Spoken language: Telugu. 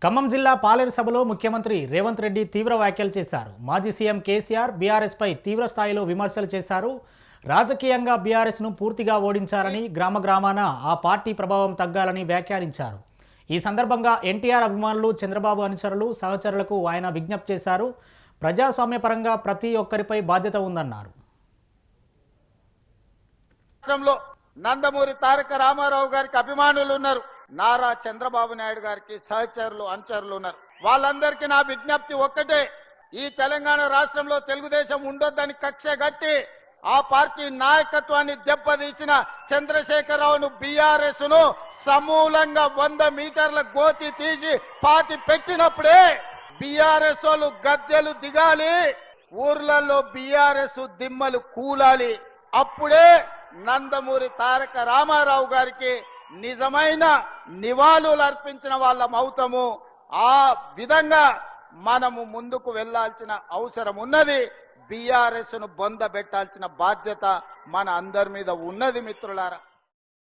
ఖమ్మం జిల్లా పాలేరు సభలో ముఖ్యమంత్రి రేవంత్ రెడ్డి తీవ్ర వ్యాఖ్యలు చేశారు. మాజీ సీఎం కేసీఆర్ బీఆర్ఎస్ పై తీవ్ర స్థాయిలో విమర్శలు చేశారు. రాజకీయంగా బీఆర్ఎస్ ను పూర్తిగా ఓడించాలని, గ్రామాన ఆ పార్టీ ప్రభావం తగ్గాలని వ్యాఖ్యానించారు. ఈ సందర్భంగా ఎన్టీఆర్ అభిమానులు, చంద్రబాబు అనుచరులు, సహచరులకు ఆయన విజ్ఞప్తి చేశారు. ప్రజాస్వామ్యపరంగా ప్రతి ఒక్కరిపై బాధ్యత ఉందన్నారు. నందమూరి తారక రామారావు గారికి అభిమానులు ఉన్నారు, నారా చంద్రబాబు నాయుడు గారికి సహచరులు అనుచరులు ఉన్నారు. వాళ్ళందరికీ నా విజ్ఞప్తి ఒక్కటే, ఈ తెలంగాణ రాష్ట్రంలో తెలుగుదేశం ఉండొద్దని కక్ష గట్టి ఆ పార్టీ నాయకత్వాన్ని దెబ్బతీసిన చంద్రశేఖరరావును, బీఆర్ఎస్ ను సమూలంగా 100 మీటర్ల గోతి తీసి పాతి పెట్టినప్పుడే బీఆర్ఎస్ వాళ్ళు గద్దెలు దిగాలి, ఊర్లలో బీఆర్ఎస్ దిమ్మలు కూలాలి. అప్పుడే నందమూరి తారక రామారావు గారికి నిజమైన నివాళులు అర్పించిన వాళ్ళం అవుతాము. ఆ విధంగా మనము ముందుకు వెళ్లాల్సిన అవసరం ఉన్నది. బీఆర్ఎస్ ను బొంద పెట్టాల్సిన బాధ్యత మన అందరి మీద ఉన్నది మిత్రులారా.